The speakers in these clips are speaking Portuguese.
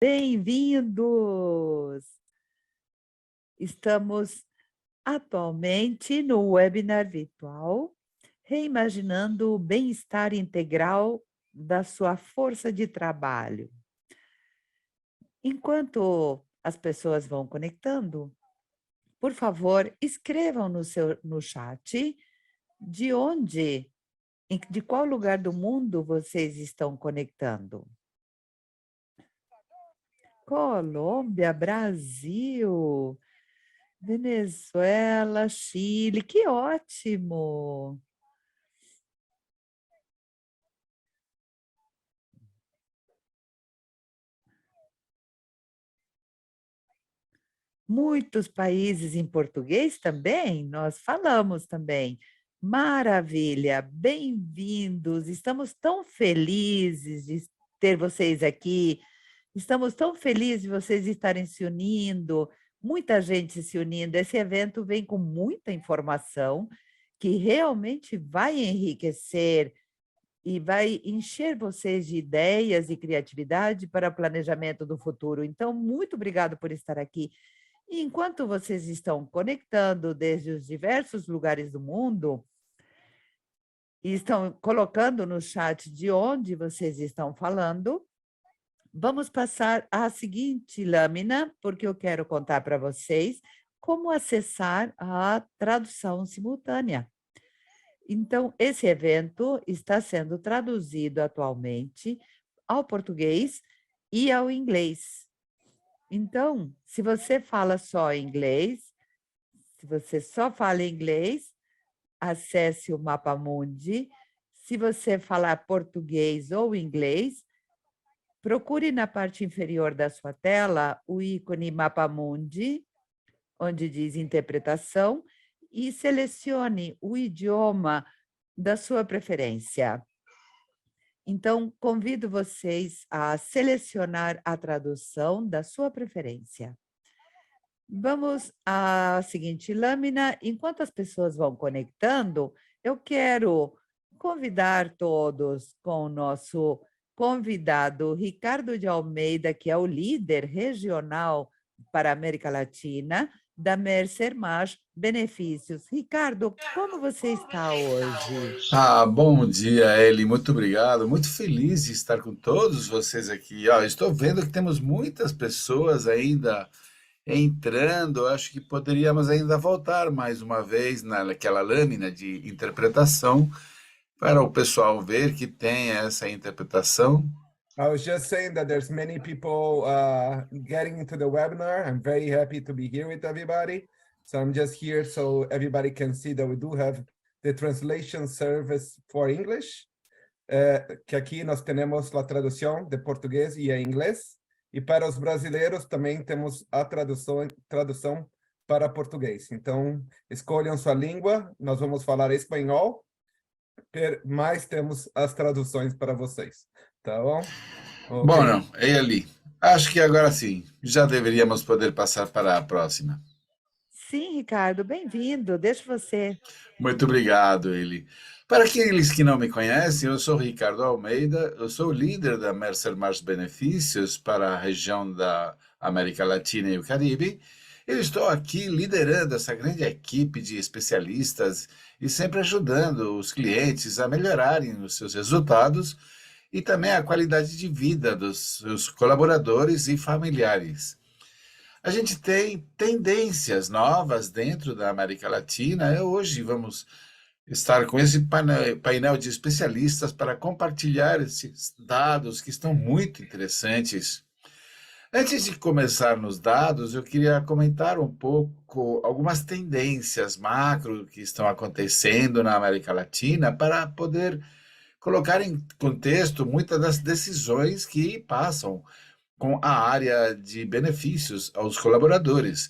Bem-vindos! Estamos atualmente no webinar virtual, reimaginando o bem-estar integral da sua força de trabalho. Enquanto as pessoas vão conectando, por favor, escrevam no chat de qual lugar do mundo vocês estão conectando. Colômbia, Brasil, Venezuela, Chile, que ótimo! Muitos países em português também, nós falamos também. Maravilha, bem-vindos, estamos tão felizes de ter vocês aqui, estamos tão felizes de vocês estarem se unindo, muita gente se unindo. Esse evento vem com muita informação que realmente vai enriquecer e vai encher vocês de ideias e criatividade para o planejamento do futuro. Então, muito obrigado por estar aqui. E enquanto vocês estão conectando desde os diversos lugares do mundo, e estão colocando no chat de onde vocês estão falando, vamos passar à seguinte lâmina, porque eu quero contar para vocês como acessar a tradução simultânea. Então, esse evento está sendo traduzido atualmente ao português e ao inglês. Então, se você fala só inglês, se você só fala inglês, acesse o Mapa Mundi. Se você falar português ou inglês, procure na parte inferior da sua tela o ícone Mapa Mundi, onde diz interpretação, e selecione o idioma da sua preferência. Então, convido vocês a selecionar a tradução da sua preferência. Vamos à seguinte lâmina. Enquanto as pessoas vão conectando, eu quero convidar todos com o nosso convidado, Ricardo de Almeida, que é o líder regional para a América Latina, da Mercer Marsh Benefícios. Ricardo, como você está hoje? Bom dia, Eli. Muito obrigado. Muito feliz de estar com todos vocês aqui. Estou vendo que temos muitas pessoas ainda entrando. Acho que poderíamos ainda voltar mais uma vez naquela lâmina de interpretação para o pessoal ver que tem essa interpretação. I was just saying that there's many people getting into the webinar. I'm very happy to be here with everybody. So I'm just here so everybody can see that we do have the translation service for English, que aqui nós temos a tradução de português e inglês. E para os brasileiros também temos a tradução para português. Então, escolham sua língua. Nós vamos falar espanhol, mas temos as traduções para vocês. Tá bom? Okay. Bom, não, Eli, acho que agora sim, já deveríamos poder passar para a próxima. Sim, Ricardo, bem-vindo. Deixa você. Muito obrigado, Eli. Para aqueles que não me conhecem, eu sou Ricardo Almeida, eu sou o líder da Mercer Marsh Benefícios para a região da América Latina e o Caribe. Eu estou aqui liderando essa grande equipe de especialistas e sempre ajudando os clientes a melhorarem os seus resultados e também a qualidade de vida dos seus colaboradores e familiares. A gente tem tendências novas dentro da América Latina. Hoje vamos estar com esse painel de especialistas para compartilhar esses dados que estão muito interessantes. Antes de começar nos dados, eu queria comentar um pouco algumas tendências macro que estão acontecendo na América Latina para poder colocar em contexto muitas das decisões que passam com a área de benefícios aos colaboradores.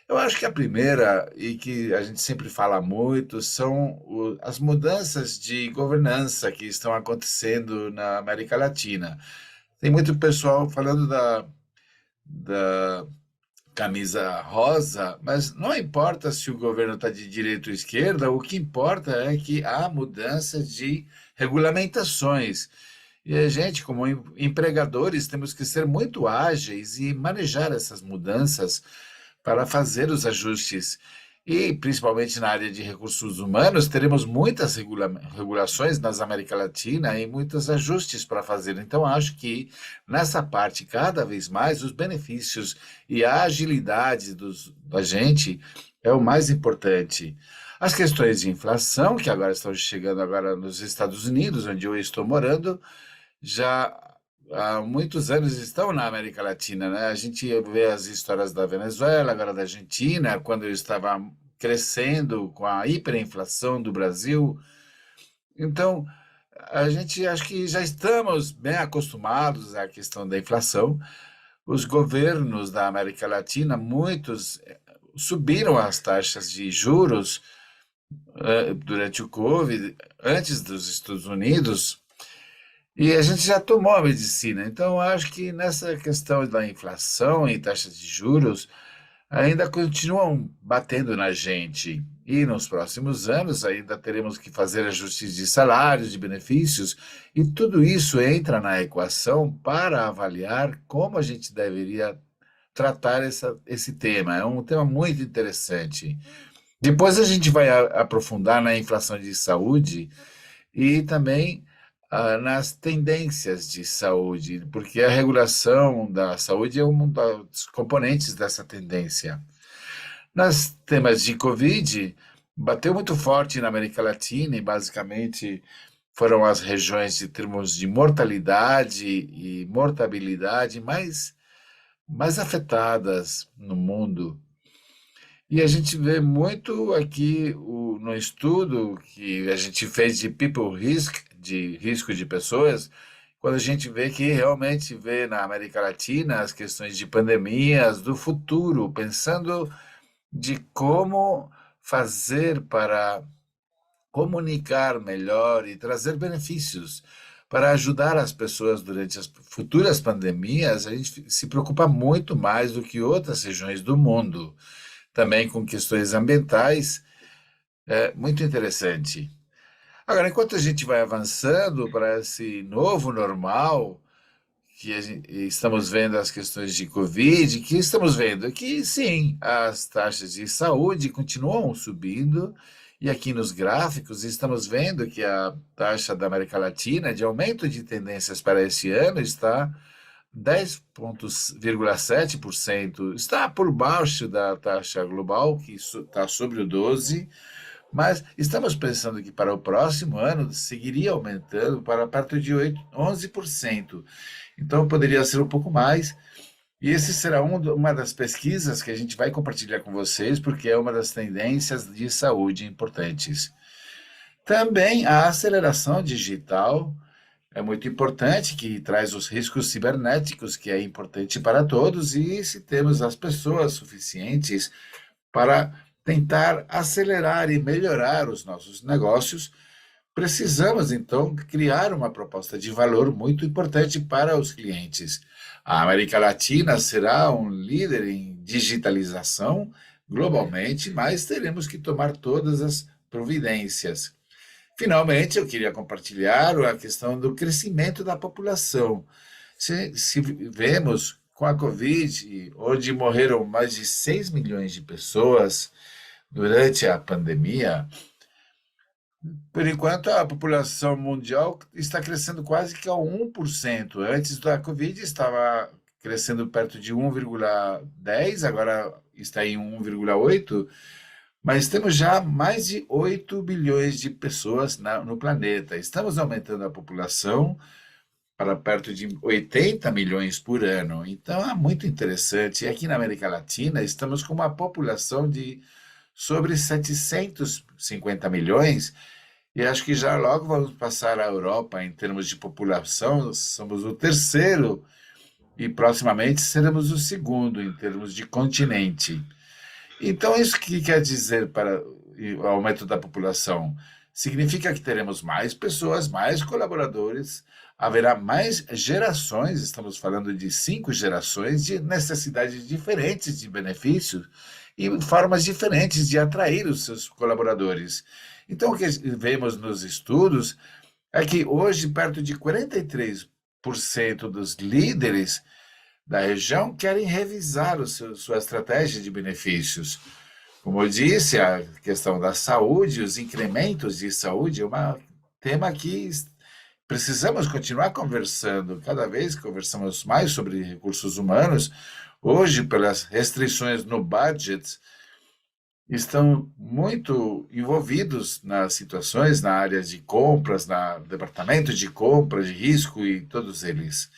Eu acho que a primeira, e que a gente sempre fala muito, são as mudanças de governança que estão acontecendo na América Latina. Tem muito pessoal falando da camisa rosa, mas não importa se o governo está de direita ou esquerda, o que importa é que há mudanças de regulamentações. E a gente, como empregadores, temos que ser muito ágeis e manejar essas mudanças para fazer os ajustes. E, principalmente na área de recursos humanos, teremos muitas regulações nas América Latina e muitos ajustes para fazer. Então, acho que nessa parte, cada vez mais, os benefícios e a agilidade da gente é o mais importante. As questões de inflação, que agora estão chegando agora nos Estados Unidos, onde eu estou morando, já há muitos anos estão na América Latina, né? A gente vê as histórias da Venezuela, agora da Argentina, quando eu estava crescendo com a hiperinflação do Brasil. Então, a gente acho que já estamos bem acostumados à questão da inflação. Os governos da América Latina, muitos subiram as taxas de juros durante o Covid, antes dos Estados Unidos, e a gente já tomou a medicina. Então, acho que nessa questão da inflação e taxas de juros, ainda continuam batendo na gente. E nos próximos anos ainda teremos que fazer ajustes de salários, de benefícios, e tudo isso entra na equação para avaliar como a gente deveria tratar esse tema. É um tema muito interessante. Depois a gente vai aprofundar na inflação de saúde e também nas tendências de saúde, porque a regulação da saúde é um dos componentes dessa tendência. Nas temas de Covid, bateu muito forte na América Latina e basicamente foram as regiões de termos de mortalidade e mortabilidade mais afetadas no mundo. E a gente vê muito aqui no estudo que a gente fez de people risk, de risco de pessoas, quando a gente vê que realmente vê na América Latina as questões de pandemias do futuro, pensando de como fazer para comunicar melhor e trazer benefícios para ajudar as pessoas durante as futuras pandemias. A gente se preocupa muito mais do que outras regiões do mundo, também com questões ambientais, é muito interessante. Agora, enquanto a gente vai avançando para esse novo normal, que estamos vendo as questões de Covid, que estamos vendo que, sim, as taxas de saúde continuam subindo, e aqui nos gráficos estamos vendo que a taxa da América Latina de aumento de tendências para esse ano está 10,7%, está por baixo da taxa global, que está sobre o 12%, mas estamos pensando que para o próximo ano seguiria aumentando para perto de 11%. Então, poderia ser um pouco mais. E esse será uma das pesquisas que a gente vai compartilhar com vocês, porque é uma das tendências de saúde importantes. Também a aceleração digital é muito importante, que traz os riscos cibernéticos, que é importante para todos, e se temos as pessoas suficientes para tentar acelerar e melhorar os nossos negócios, precisamos, então, criar uma proposta de valor muito importante para os clientes. A América Latina será um líder em digitalização globalmente, mas teremos que tomar todas as providências. Finalmente, eu queria compartilhar a questão do crescimento da população. Se vemos com a Covid, onde morreram mais de 6 milhões de pessoas durante a pandemia, por enquanto a população mundial está crescendo quase que a 1%. Antes da Covid estava crescendo perto de 1,10, agora está em 1,8, mas temos já mais de 8 bilhões de pessoas no planeta. Estamos aumentando a população para perto de 80 milhões por ano. Então é muito interessante. E aqui na América Latina estamos com uma população de sobre 750 milhões, e acho que já logo vamos passar a Europa em termos de população. Somos o terceiro e proximamente seremos o segundo em termos de continente. Então, isso que quer dizer para o aumento da população? Significa que teremos mais pessoas, mais colaboradores, haverá mais gerações, estamos falando de 5 gerações, de necessidades diferentes de benefícios e formas diferentes de atrair os seus colaboradores. Então, o que vemos nos estudos, é que hoje perto de 43% dos líderes da região querem revisar sua estratégia de benefícios. Como eu disse, a questão da saúde, os incrementos de saúde é um tema que precisamos continuar conversando. Cada vez conversamos mais sobre recursos humanos. Hoje, pelas restrições no budget, estão muito envolvidos nas situações, na área de compras, no departamento de compras, de risco e todos eles.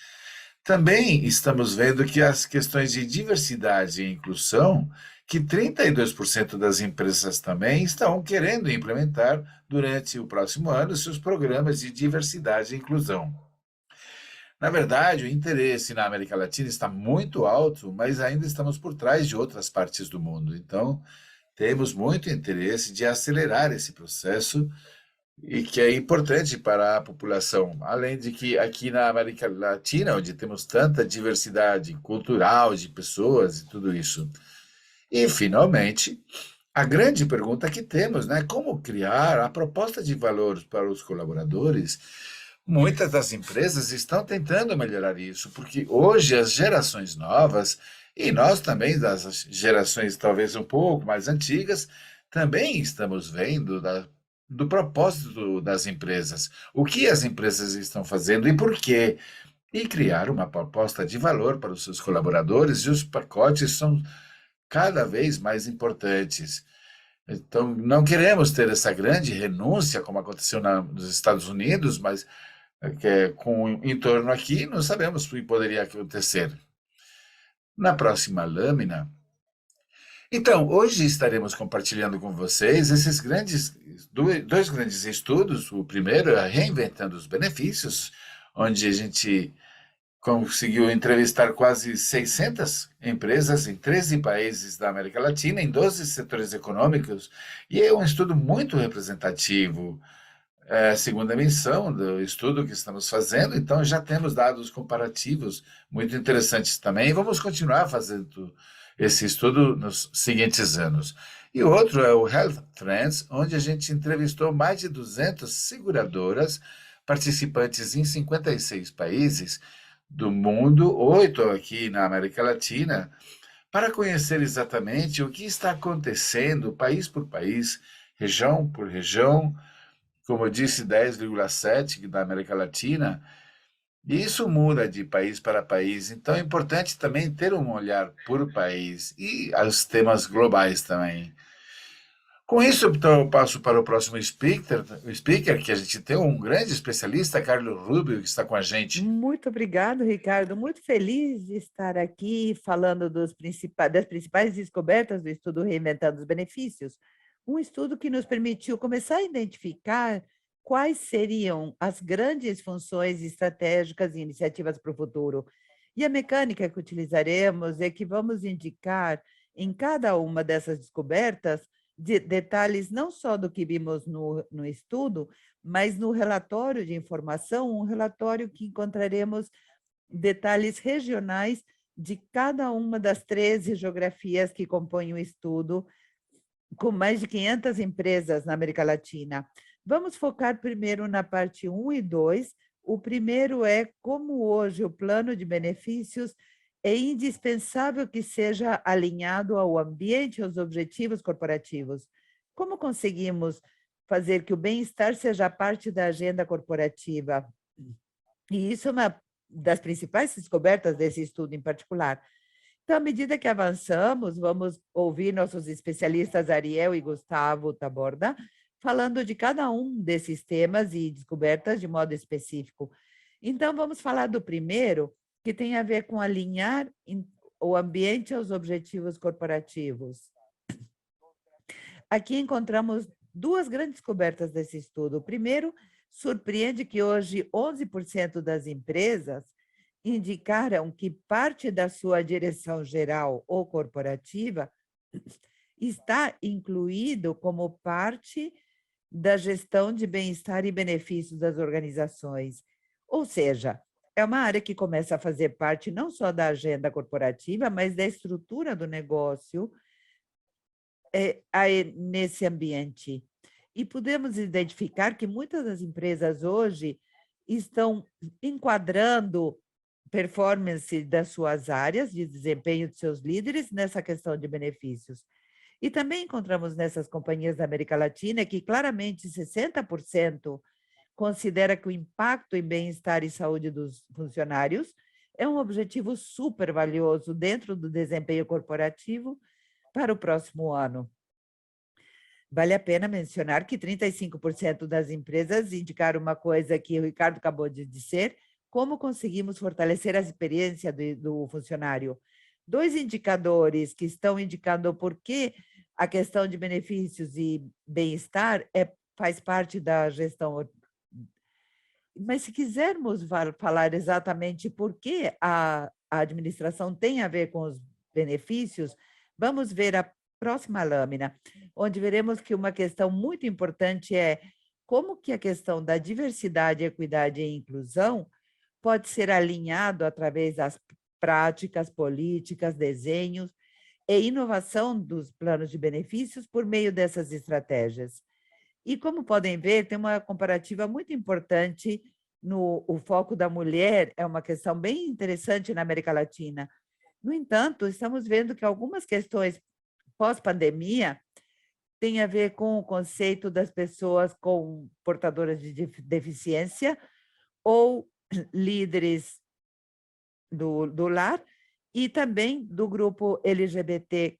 Também estamos vendo que as questões de diversidade e inclusão, que 32% das empresas também estão querendo implementar durante o próximo ano seus programas de diversidade e inclusão. Na verdade, o interesse na América Latina está muito alto, mas ainda estamos por trás de outras partes do mundo. Então, temos muito interesse de acelerar esse processo e que é importante para a população. Além de que aqui na América Latina, onde temos tanta diversidade cultural de pessoas e tudo isso. E, finalmente, a grande pergunta que temos, né? Como criar a proposta de valor para os colaboradores? Muitas das empresas estão tentando melhorar isso, porque hoje as gerações novas, e nós também das gerações talvez um pouco mais antigas, também estamos vendo do propósito das empresas, o que as empresas estão fazendo e por quê, e criar uma proposta de valor para os seus colaboradores, e os pacotes são cada vez mais importantes. Então, não queremos ter essa grande renúncia, como aconteceu nos Estados Unidos, mas com o entorno aqui, não sabemos o que poderia acontecer. Na próxima lâmina. Então, hoje estaremos compartilhando com vocês esses dois grandes estudos. O primeiro é Reinventando os Benefícios, onde a gente conseguiu entrevistar quase 600 empresas em 13 países da América Latina, em 12 setores econômicos, e é um estudo muito representativo. É a segunda menção do estudo que estamos fazendo, então já temos dados comparativos muito interessantes também, e vamos continuar fazendo esse estudo nos seguintes anos. E o outro é o Health Trends, onde a gente entrevistou mais de 200 seguradoras, participantes em 56 países do mundo, 8 aqui na América Latina, para conhecer exatamente o que está acontecendo país por país, região por região, como eu disse, 10,7 da América Latina, e isso muda de país para país, então é importante também ter um olhar por país e os temas globais também. Com isso, então, eu passo para o próximo speaker, que a gente tem um grande especialista, Carlos Rubio, que está com a gente. Muito obrigado, Ricardo. Muito feliz de estar aqui falando das principais descobertas do estudo Reinventando os Benefícios, um estudo que nos permitiu começar a identificar quais seriam as grandes funções estratégicas e iniciativas para o futuro. E a mecânica que utilizaremos é que vamos indicar em cada uma dessas descobertas detalhes não só do que vimos no estudo, mas no relatório de informação, um relatório que encontraremos detalhes regionais de cada uma das 13 geografias que compõem o estudo, com mais de 500 empresas na América Latina. Vamos focar primeiro na parte 1 e 2. O primeiro é como hoje o plano de benefícios é indispensável que seja alinhado ao ambiente e aos objetivos corporativos. Como conseguimos fazer que o bem-estar seja parte da agenda corporativa? E isso é uma das principais descobertas desse estudo em particular. Então, à medida que avançamos, vamos ouvir nossos especialistas Ariel e Gustavo Taborda falando de cada um desses temas e descobertas de modo específico. Então, vamos falar do primeiro, que tem a ver com alinhar o ambiente aos objetivos corporativos. Aqui encontramos duas grandes descobertas desse estudo. O primeiro, surpreende que hoje 11% das empresas indicaram que parte da sua direção geral ou corporativa está incluído como parte da gestão de bem-estar e benefícios das organizações. Ou seja, é uma área que começa a fazer parte não só da agenda corporativa, mas da estrutura do negócio nesse ambiente. E podemos identificar que muitas das empresas hoje estão enquadrando performance das suas áreas de desempenho de seus líderes nessa questão de benefícios. E também encontramos nessas companhias da América Latina que claramente 60% considera que o impacto em bem-estar e saúde dos funcionários é um objetivo super valioso dentro do desempenho corporativo para o próximo ano. Vale a pena mencionar que 35% das empresas indicaram uma coisa que o Ricardo acabou de dizer, como conseguimos fortalecer a experiência do funcionário. 2 indicadores que estão indicando por que a questão de benefícios e bem-estar faz parte da gestão. Mas se quisermos falar exatamente por que a administração tem a ver com os benefícios, vamos ver a próxima lâmina, onde veremos que uma questão muito importante é como que a questão da diversidade, equidade e inclusão pode ser alinhado através das práticas, políticas, desenhos e inovação dos planos de benefícios por meio dessas estratégias. E como podem ver, tem uma comparativa muito importante o foco da mulher, é uma questão bem interessante na América Latina. No entanto, estamos vendo que algumas questões pós-pandemia têm a ver com o conceito das pessoas com portadoras de deficiência ou líderes do lar e também do grupo LGBTQ+.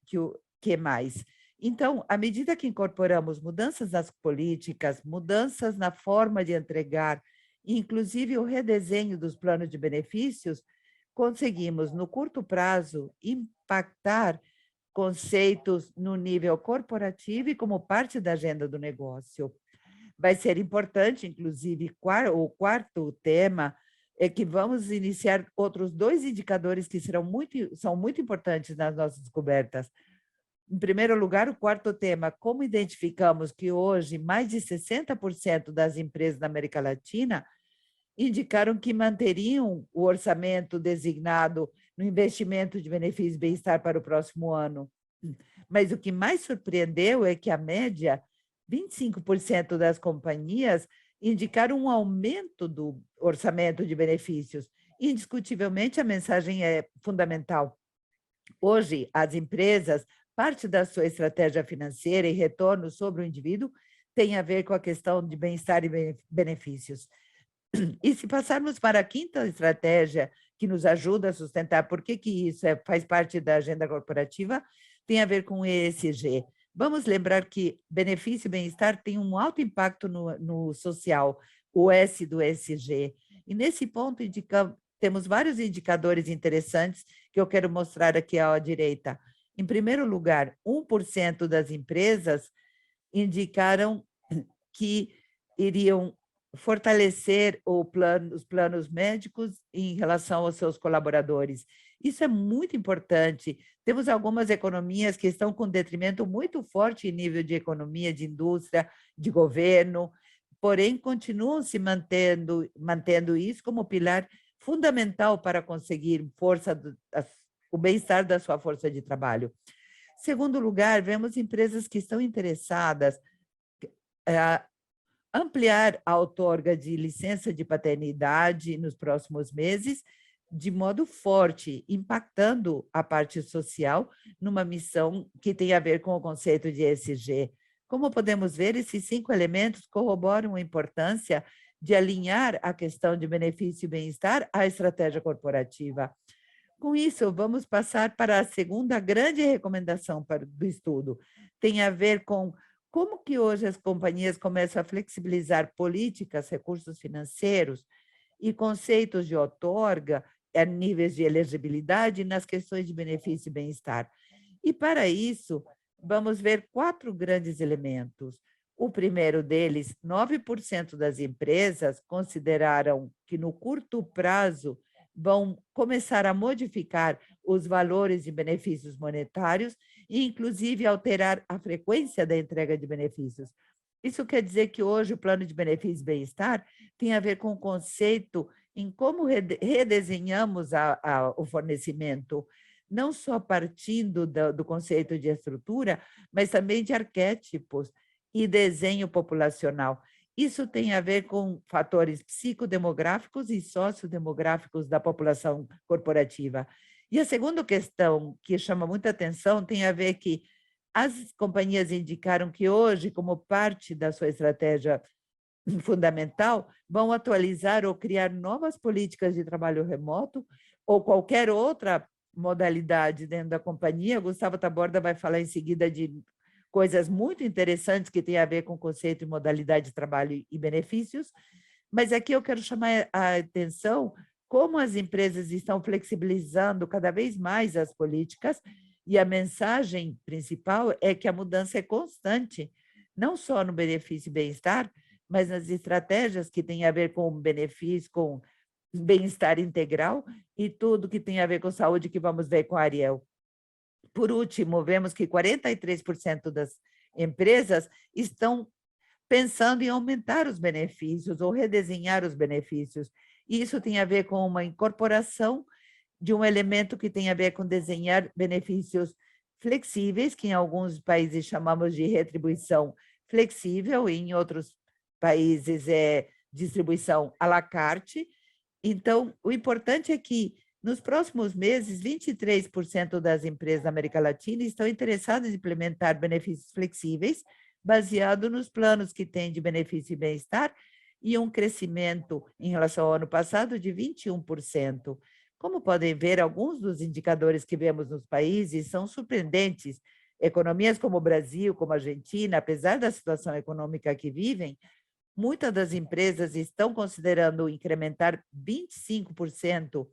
Então, à medida que incorporamos mudanças nas políticas, mudanças na forma de entregar, inclusive o redesenho dos planos de benefícios, conseguimos, no curto prazo, impactar conceitos no nível corporativo e como parte da agenda do negócio. Vai ser importante, inclusive, o quarto tema é que vamos iniciar outros 2 indicadores que são muito importantes nas nossas descobertas. Em primeiro lugar, o quarto tema, como identificamos que hoje mais de 60% das empresas da América Latina indicaram que manteriam o orçamento designado no investimento de benefícios e bem-estar para o próximo ano. Mas o que mais surpreendeu é que a média, 25% das companhias indicaram um aumento do orçamento de benefícios. Indiscutivelmente, a mensagem é fundamental. Hoje, as empresas, parte da sua estratégia financeira e retorno sobre o indivíduo tem a ver com a questão de bem-estar e benefícios. E se passarmos para a quinta estratégia, que nos ajuda a sustentar por que isso faz parte da agenda corporativa, tem a ver com o ESG. Vamos lembrar que benefício e bem-estar tem um alto impacto no social, o S do ESG. E nesse ponto temos vários indicadores interessantes que eu quero mostrar aqui à direita. Em primeiro lugar, 1% das empresas indicaram que iriam fortalecer os planos médicos em relação aos seus colaboradores. Isso é muito importante. Temos algumas economias que estão com detrimento muito forte em nível de economia, de indústria, de governo, porém continuam se mantendo isso como pilar fundamental para conseguir o bem-estar da sua força de trabalho. Segundo lugar, vemos empresas que estão interessadas ampliar a outorga de licença de paternidade nos próximos meses, de modo forte, impactando a parte social numa missão que tem a ver com o conceito de ESG. Como podemos ver, esses 5 elementos corroboram a importância de alinhar a questão de benefício e bem-estar à estratégia corporativa. Com isso, vamos passar para a segunda grande recomendação do estudo. Tem a ver com como que hoje as companhias começam a flexibilizar políticas, recursos financeiros e conceitos de outorga a níveis de elegibilidade nas questões de benefício e bem-estar. E, para isso, vamos ver 4 grandes elementos. O primeiro deles, 9% das empresas consideraram que, no curto prazo, vão começar a modificar os valores de benefícios monetários e, inclusive, alterar a frequência da entrega de benefícios. Isso quer dizer que hoje o plano de benefícios e bem-estar tem a ver com o conceito em como redesenhamos o fornecimento, não só partindo do conceito de estrutura, mas também de arquétipos. e desenho populacional. Isso tem a ver com fatores psicodemográficos e sociodemográficos da população corporativa. E a segunda questão que chama muita atenção tem a ver que as companhias indicaram que hoje, como parte da sua estratégia fundamental, vão atualizar ou criar novas políticas de trabalho remoto ou qualquer outra modalidade dentro da companhia. Gustavo Taborda vai falar em seguida de coisas muito interessantes que têm a ver com o conceito de modalidade de trabalho e benefícios, mas aqui eu quero chamar a atenção como as empresas estão flexibilizando cada vez mais as políticas, e a mensagem principal é que a mudança é constante, não só no benefício e bem-estar, mas nas estratégias que têm a ver com benefício, com bem-estar integral e tudo que tem a ver com saúde, que vamos ver com a Ariel. Por último, vemos que 43% das empresas estão pensando em aumentar os benefícios ou redesenhar os benefícios. Isso tem a ver com uma incorporação de um elemento que tem a ver com desenhar benefícios flexíveis, que em alguns países chamamos de retribuição flexível, e em outros países é distribuição à la carte. Então, o importante é que, nos próximos meses, 23% das empresas da América Latina estão interessadas em implementar benefícios flexíveis, baseado nos planos que têm de benefício e bem-estar, e um crescimento em relação ao ano passado de 21%. Como podem ver, alguns dos indicadores que vemos nos países são surpreendentes. Economias como o Brasil, como a Argentina, apesar da situação econômica que vivem, muitas das empresas estão considerando incrementar 25%.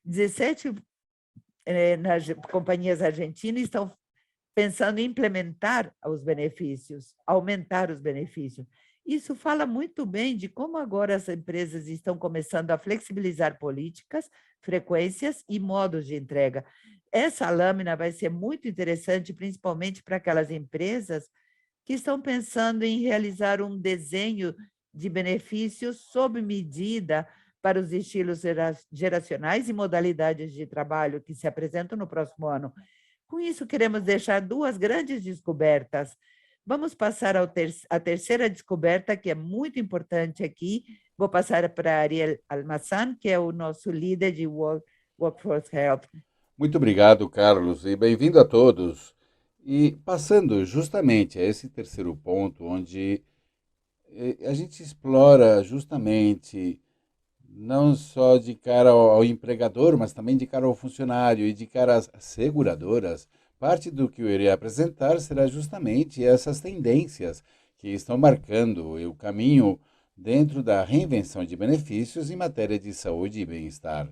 17 nas companhias argentinas estão pensando em implementar os benefícios, aumentar os benefícios. Isso fala muito bem de como agora as empresas estão começando a flexibilizar políticas, frequências e modos de entrega. Essa lâmina vai ser muito interessante, principalmente para aquelas empresas que estão pensando em realizar um desenho de benefícios sob medida para os estilos geracionais e modalidades de trabalho que se apresentam no próximo ano. Com isso, queremos deixar duas grandes descobertas. Vamos passar à terceira descoberta, que é muito importante aqui. Vou passar para Ariel Almazan, que é o nosso líder de Workforce Health. Muito obrigado, Carlos, e bem-vindo a todos. E passando justamente a esse terceiro ponto, onde a gente explora justamente não só de cara ao empregador, mas também de cara ao funcionário e de cara às seguradoras, parte do que eu irei apresentar será justamente essas tendências que estão marcando o caminho dentro da reinvenção de benefícios em matéria de saúde e bem-estar.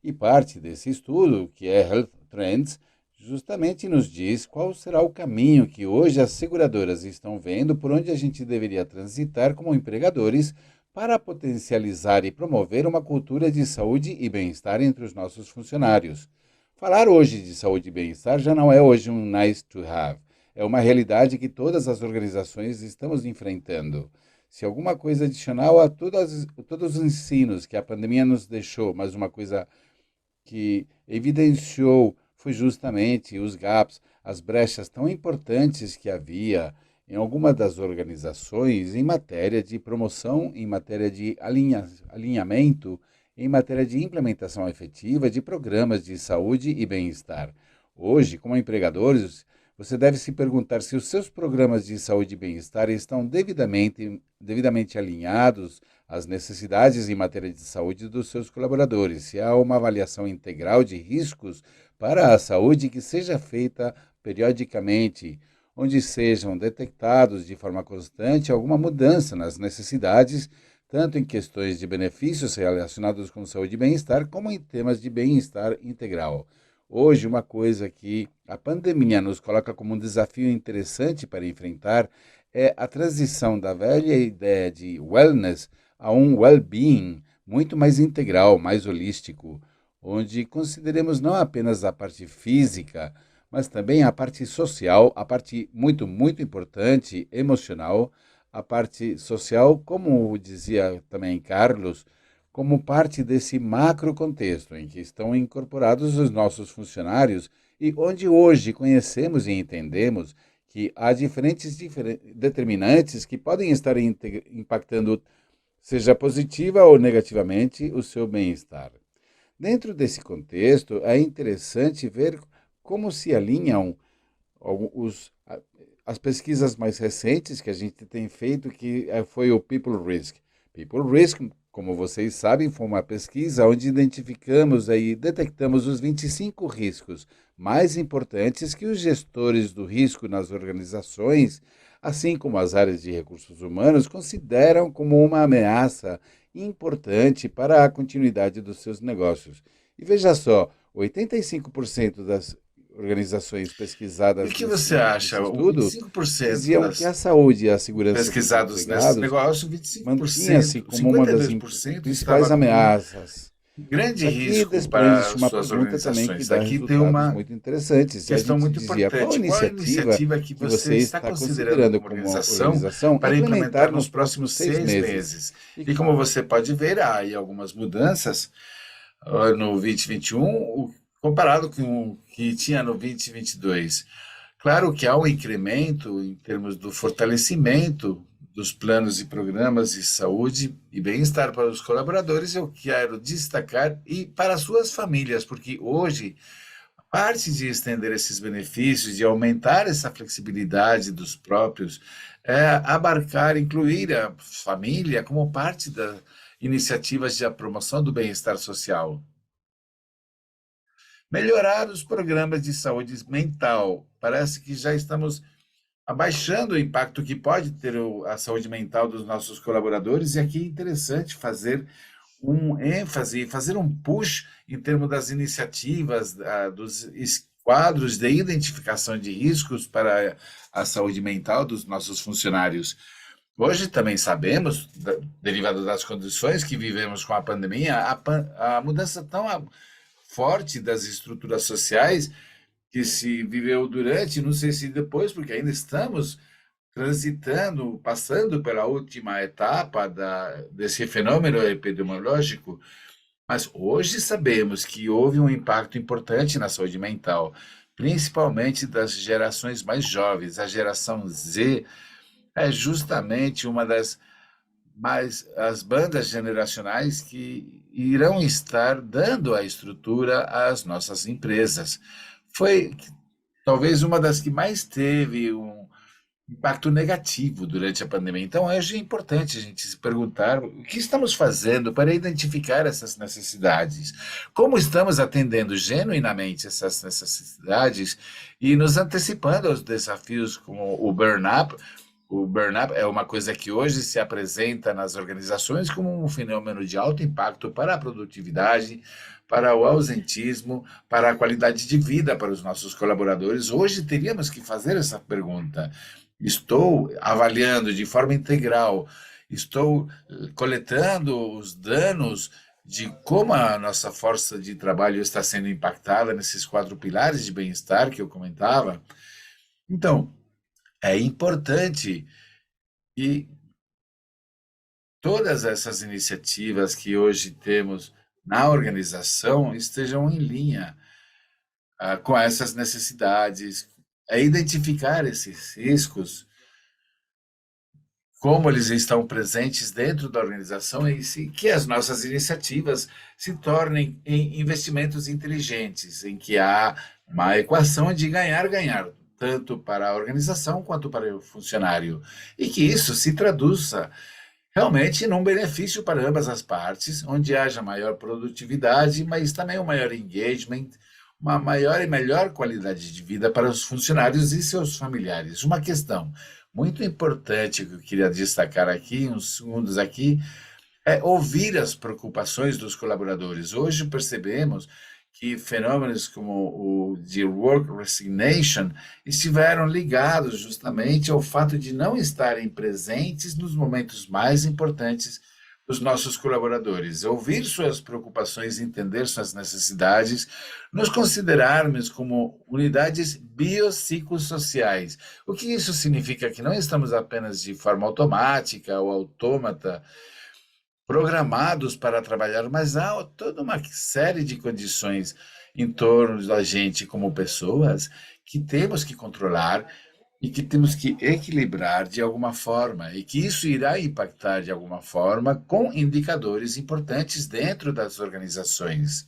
E parte desse estudo, que é Health Trends, justamente nos diz qual será o caminho que hoje as seguradoras estão vendo, por onde a gente deveria transitar como empregadores para potencializar e promover uma cultura de saúde e bem-estar entre os nossos funcionários. Falar hoje de saúde e bem-estar já não é hoje um nice to have, é uma realidade que todas as organizações estamos enfrentando. Se alguma coisa adicional a todos os ensinos que a pandemia nos deixou, mas uma coisa que evidenciou foi justamente os gaps, as brechas tão importantes que havia em alguma das organizações em matéria de promoção, em matéria de alinhamento, em matéria de implementação efetiva de programas de saúde e bem-estar. Hoje, como empregadores, você deve se perguntar se os seus programas de saúde e bem-estar estão devidamente alinhados às necessidades em matéria de saúde dos seus colaboradores, se há uma avaliação integral de riscos para a saúde que seja feita periodicamente, onde sejam detectados de forma constante alguma mudança nas necessidades, tanto em questões de benefícios relacionados com saúde e bem-estar, como em temas de bem-estar integral. Hoje, uma coisa que a pandemia nos coloca como um desafio interessante para enfrentar é a transição da velha ideia de wellness a um well-being muito mais integral, mais holístico, onde consideremos não apenas a parte física, mas também a parte social, a parte muito, muito importante, emocional, a parte social, como dizia também Carlos, como parte desse macro contexto em que estão incorporados os nossos funcionários e onde hoje conhecemos e entendemos que há diferentes determinantes que podem estar impactando, seja positiva ou negativamente, o seu bem-estar. Dentro desse contexto, é interessante ver como se alinham as pesquisas mais recentes que a gente tem feito, que foi o People Risk. People Risk, como vocês sabem, foi uma pesquisa onde identificamos e detectamos os 25 riscos mais importantes que os gestores do risco nas organizações, assim como as áreas de recursos humanos, consideram como uma ameaça importante para a continuidade dos seus negócios. E veja só, 85% das organizações E pesquisadas o que nesse você acha? O estudo 25% diziam que a das saúde e a segurança dos pesquisados nesse empregados negócio, 25%, mantinha-se como uma das 52% principais estava com ameaças. grande Daqui risco desprende-se para uma suas pergunta também que organizações. dá Aqui tem resultados uma muito interessantes. E a questão gente muito dizia, qual importante. Qual a iniciativa iniciativa que que você você está está considerando considerando como como organização organização para implementar implementar nos nos próximos próximos 6 6 meses? meses? E E como você pode ver, há aí algumas mudanças no 2021, comparado com o que tinha no 2022. Claro que há um incremento em termos do fortalecimento dos planos e programas de saúde e bem-estar para os colaboradores, eu quero destacar, e para suas famílias, porque hoje, parte de estender esses benefícios, de aumentar essa flexibilidade dos próprios, é abarcar, incluir a família como parte das iniciativas de promoção do bem-estar social. Melhorar os programas de saúde mental. Parece que já estamos abaixando o impacto que pode ter a saúde mental dos nossos colaboradores, e aqui é interessante fazer um ênfase, fazer um push em termos das iniciativas, dos quadros de identificação de riscos para a saúde mental dos nossos funcionários. Hoje também sabemos, derivado das condições que vivemos com a pandemia, a mudança tão forte das estruturas sociais que se viveu durante, não sei se depois, porque ainda estamos transitando, passando pela última etapa desse fenômeno epidemiológico, mas hoje sabemos que houve um impacto importante na saúde mental, principalmente das gerações mais jovens. A geração Z é justamente uma das as bandas generacionais que irão estar dando a estrutura às nossas empresas. Foi talvez uma das que mais teve um impacto negativo durante a pandemia. Então, hoje é importante a gente se perguntar o que estamos fazendo para identificar essas necessidades, como estamos atendendo genuinamente essas necessidades e nos antecipando aos desafios como o burnout. O burnout é uma coisa que hoje se apresenta nas organizações como um fenômeno de alto impacto para a produtividade, para o ausentismo, para a qualidade de vida para os nossos colaboradores. Hoje teríamos que fazer essa pergunta. Estou avaliando de forma integral, estou coletando os danos de como a nossa força de trabalho está sendo impactada nesses 4 pilares de bem-estar que eu comentava. Então, é importante que todas essas iniciativas que hoje temos na organização estejam em linha com essas necessidades, identificar esses riscos, como eles estão presentes dentro da organização e que as nossas iniciativas se tornem em investimentos inteligentes, em que há uma equação de ganhar-ganhar, tanto para a organização quanto para o funcionário, e que isso se traduza realmente num benefício para ambas as partes, onde haja maior produtividade, mas também um maior engagement, uma maior e melhor qualidade de vida para os funcionários e seus familiares. Uma questão muito importante que eu queria destacar aqui, uns segundos aqui, é ouvir as preocupações dos colaboradores. Hoje percebemos que fenômenos como o de work resignation estiveram ligados justamente ao fato de não estarem presentes nos momentos mais importantes dos nossos colaboradores. Ouvir suas preocupações, entender suas necessidades, nos considerarmos como unidades biopsicossociais. O que isso significa? Que não estamos apenas de forma automática ou autômata, programados para trabalhar, mas há toda uma série de condições em torno da gente como pessoas que temos que controlar e que temos que equilibrar de alguma forma, e que isso irá impactar de alguma forma com indicadores importantes dentro das organizações.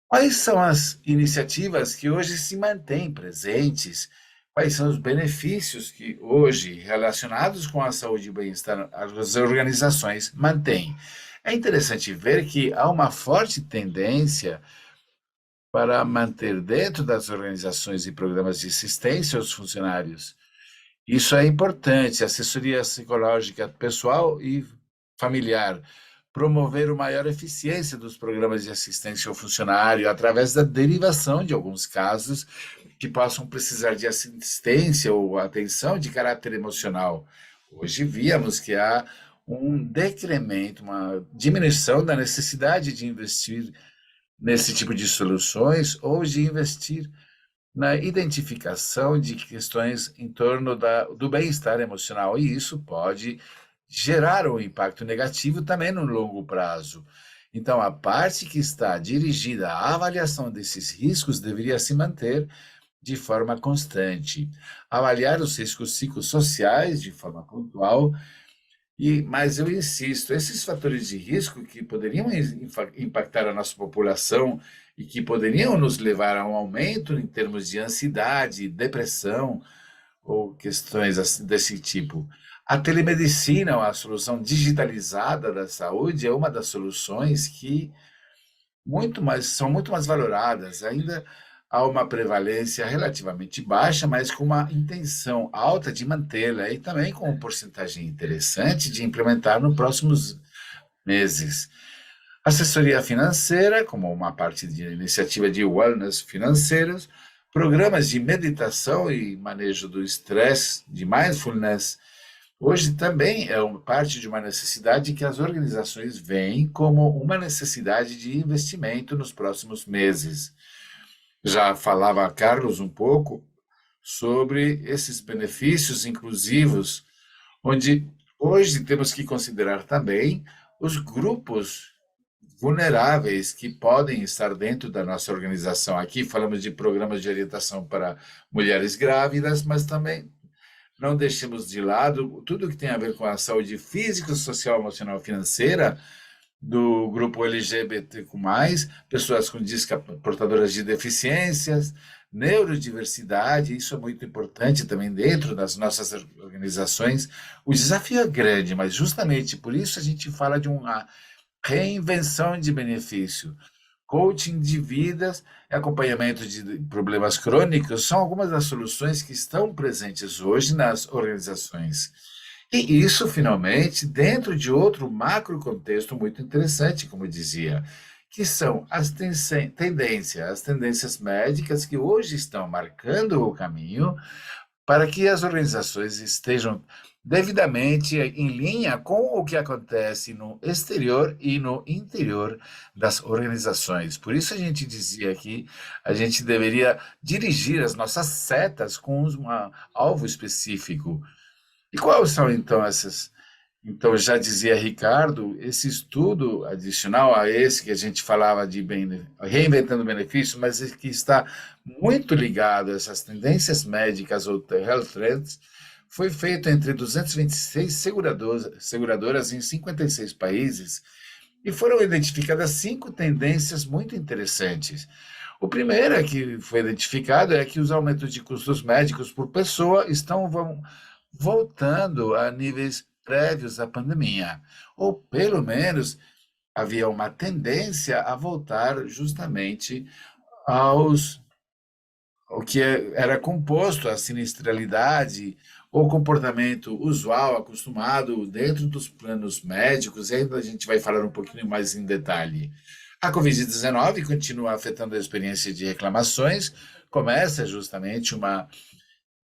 Quais são as iniciativas que hoje se mantêm presentes? Quais são os benefícios que hoje, relacionados com a saúde e o bem-estar, as organizações mantêm? É interessante ver que há uma forte tendência para manter dentro das organizações e programas de assistência aos funcionários. Isso é importante, assessoria psicológica pessoal e familiar, promover uma maior eficiência dos programas de assistência ao funcionário através da derivação de alguns casos que possam precisar de assistência ou atenção de caráter emocional. Hoje víamos que há um decremento, uma diminuição da necessidade de investir nesse tipo de soluções ou de investir na identificação de questões em torno do bem-estar emocional, e isso pode gerar um impacto negativo também no longo prazo. Então, a parte que está dirigida à avaliação desses riscos deveria se manter de forma constante. Avaliar os riscos psicossociais de forma pontual, mas eu insisto, esses fatores de risco que poderiam impactar a nossa população e que poderiam nos levar a um aumento em termos de ansiedade, depressão ou questões desse tipo. A telemedicina, a solução digitalizada da saúde, é uma das soluções que são muito mais valoradas. Ainda há uma prevalência relativamente baixa, mas com uma intenção alta de mantê-la e também com uma porcentagem interessante de implementar nos próximos meses. Assessoria financeira, como uma parte de iniciativa de wellness financeiros, programas de meditação e manejo do estresse, de mindfulness, hoje também é parte de uma necessidade que as organizações veem como uma necessidade de investimento nos próximos meses. Já falava Carlos um pouco sobre esses benefícios inclusivos, onde hoje temos que considerar também os grupos vulneráveis que podem estar dentro da nossa organização. Aqui falamos de programas de orientação para mulheres grávidas, mas também não deixemos de lado tudo que tem a ver com a saúde física, social, emocional e financeira do grupo LGBTQ+, pessoas com portadoras de deficiências, neurodiversidade, isso é muito importante também dentro das nossas organizações. O desafio é grande, mas justamente por isso a gente fala de uma reinvenção de benefício. Coaching de vidas e acompanhamento de problemas crônicos são algumas das soluções que estão presentes hoje nas organizações. E isso, finalmente, dentro de outro macro contexto muito interessante, como eu dizia, que são as tendências médicas que hoje estão marcando o caminho para que as organizações estejam devidamente em linha com o que acontece no exterior e no interior das organizações. Por isso a gente dizia que a gente deveria dirigir as nossas setas com um alvo específico. E quais são, então, essas? Então, já dizia Ricardo, esse estudo adicional a esse que a gente falava de reinventando benefícios, mas que está muito ligado a essas tendências médicas ou health trends, foi feito entre 226 seguradoras em 56 países e foram identificadas 5 tendências muito interessantes. O primeiro que foi identificado é que os aumentos de custos médicos por pessoa estão voltando a níveis prévios à pandemia, ou pelo menos havia uma tendência a voltar justamente ao que era composto a sinistralidade, o comportamento usual, acostumado dentro dos planos médicos, e ainda a gente vai falar um pouquinho mais em detalhe. A Covid-19 continua afetando a experiência de reclamações, começa justamente uma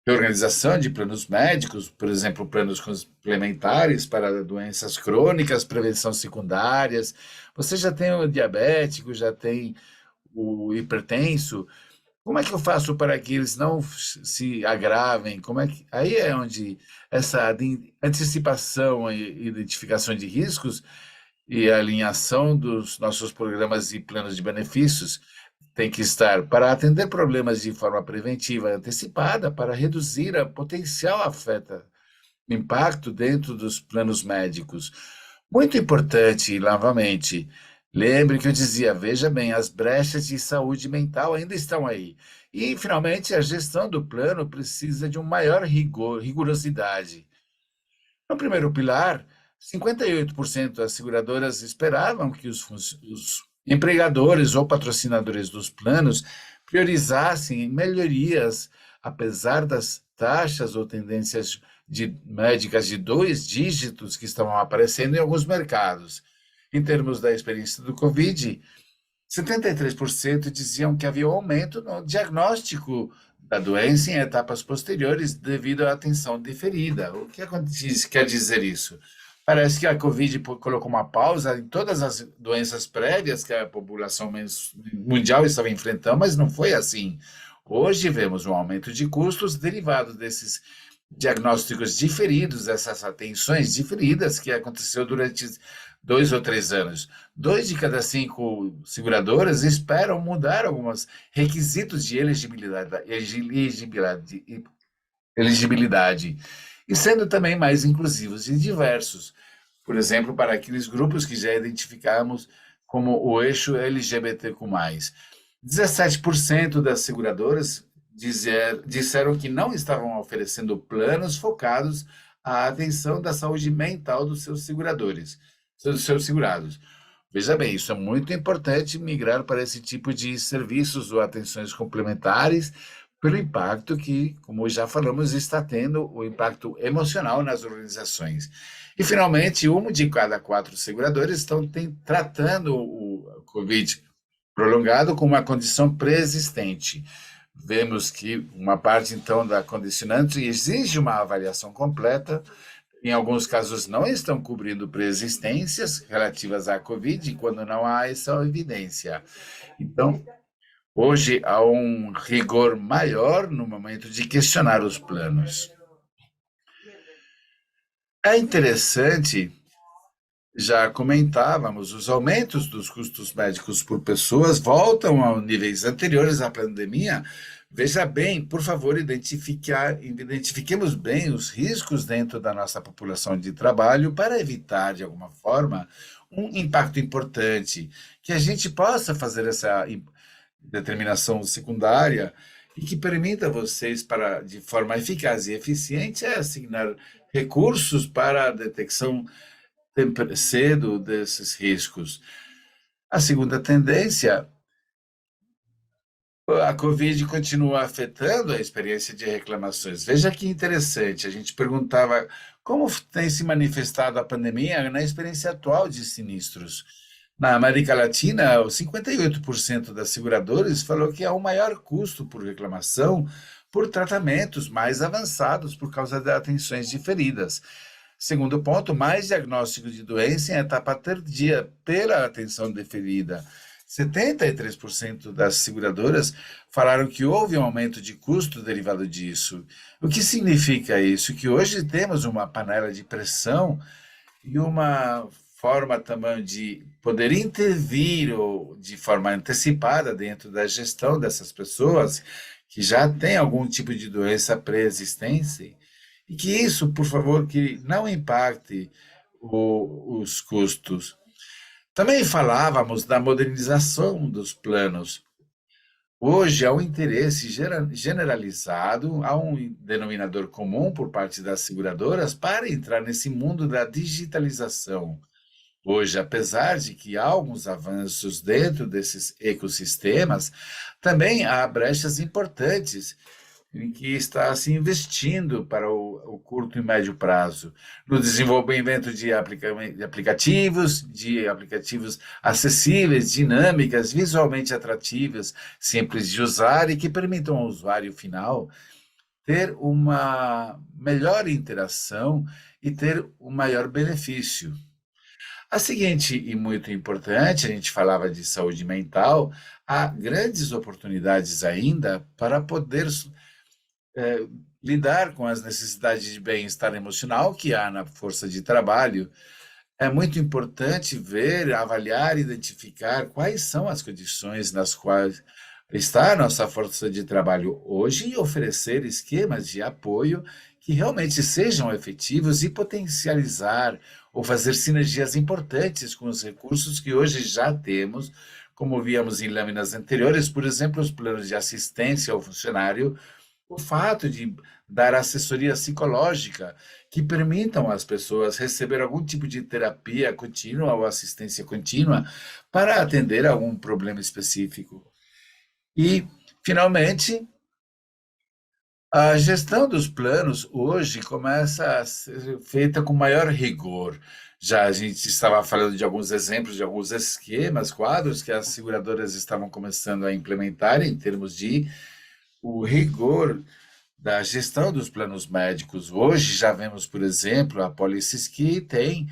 reorganização de planos médicos, por exemplo, planos complementares para doenças crônicas, prevenção secundárias. Você já tem o diabético, já tem o hipertenso. Como é que eu faço para que eles não se agravem? Aí é onde essa antecipação e identificação de riscos e alinhação dos nossos programas e planos de benefícios tem que estar para atender problemas de forma preventiva e antecipada, para reduzir a potencial impacto dentro dos planos médicos. Muito importante, novamente, lembre que eu dizia, veja bem, as brechas de saúde mental ainda estão aí. E, finalmente, a gestão do plano precisa de um maior rigorosidade. No primeiro pilar, 58% das seguradoras esperavam que os empregadores ou patrocinadores dos planos priorizassem melhorias, apesar das taxas ou tendências médicas de 2 dígitos que estavam aparecendo em alguns mercados. Em termos da experiência do Covid, 73% diziam que havia um aumento no diagnóstico da doença em etapas posteriores devido à atenção diferida. O que quer dizer isso? Parece que a Covid colocou uma pausa em todas as doenças prévias que a população mundial estava enfrentando, mas não foi assim. Hoje vemos um aumento de custos derivados desses diagnósticos diferidos, essas atenções diferidas que aconteceu durante 2 ou 3 anos. 2 de cada 5 seguradoras esperam mudar alguns requisitos de elegibilidade e sendo também mais inclusivos e diversos. Por exemplo, para aqueles grupos que já identificamos como o eixo LGBTQ+. 17% das seguradoras disseram que não estavam oferecendo planos focados à atenção da saúde mental dos seus segurados. Veja bem, isso é muito importante migrar para esse tipo de serviços ou atenções complementares, pelo impacto que, como já falamos, está tendo o impacto emocional nas organizações. E, finalmente, 1 de cada 4 seguradores estão tratando o Covid prolongado como uma condição pré-existente. Vemos que uma parte, então, da condicionante exige uma avaliação completa. Em alguns casos, não estão cobrindo pré-existências relativas à Covid, quando não há essa evidência. Então, hoje há um rigor maior no momento de questionar os planos. É interessante, já comentávamos, os aumentos dos custos médicos por pessoas voltam a níveis anteriores à pandemia. Veja bem, por favor, identifiquemos bem os riscos dentro da nossa população de trabalho para evitar, de alguma forma, um impacto importante, que a gente possa fazer essa determinação secundária e que permita a vocês, de forma eficaz e eficiente, assignar recursos para a detecção cedo desses riscos. A segunda tendência, a Covid continua afetando a experiência de reclamações. Veja que interessante, a gente perguntava como tem se manifestado a pandemia na experiência atual de sinistros. Na América Latina, 58% das seguradoras falou que há um maior custo por reclamação por tratamentos mais avançados por causa de atenções diferidas. Segundo ponto, mais diagnóstico de doença em etapa tardia pela atenção deferida. 73% das seguradoras falaram que houve um aumento de custo derivado disso. O que significa isso? Que hoje temos uma panela de pressão e uma forma também de poder intervir ou de forma antecipada dentro da gestão dessas pessoas que já têm algum tipo de doença pré-existente. E que isso, por favor, que não impacte os custos. Também falávamos da modernização dos planos. Hoje há um interesse generalizado, há um denominador comum por parte das seguradoras para entrar nesse mundo da digitalização. Hoje, apesar de que há alguns avanços dentro desses ecossistemas, também há brechas importantes em que está se investindo para o curto e médio prazo, no desenvolvimento de aplicativos acessíveis, dinâmicas, visualmente atrativas, simples de usar e que permitam ao usuário final ter uma melhor interação e ter um maior benefício. A seguinte, e muito importante, a gente falava de saúde mental, há grandes oportunidades ainda para poder lidar com as necessidades de bem-estar emocional que há na força de trabalho. É muito importante ver, avaliar, identificar quais são as condições nas quais prestar nossa força de trabalho hoje e oferecer esquemas de apoio que realmente sejam efetivos e potencializar ou fazer sinergias importantes com os recursos que hoje já temos, como víamos em lâminas anteriores, por exemplo, os planos de assistência ao funcionário, o fato de dar assessoria psicológica que permitam às pessoas receber algum tipo de terapia contínua ou assistência contínua para atender a algum problema específico. E, finalmente, a gestão dos planos hoje começa a ser feita com maior rigor. Já a gente estava falando de alguns exemplos, de alguns esquemas, quadros que as seguradoras estavam começando a implementar em termos de o rigor da gestão dos planos médicos. Hoje já vemos, por exemplo, apólices que têm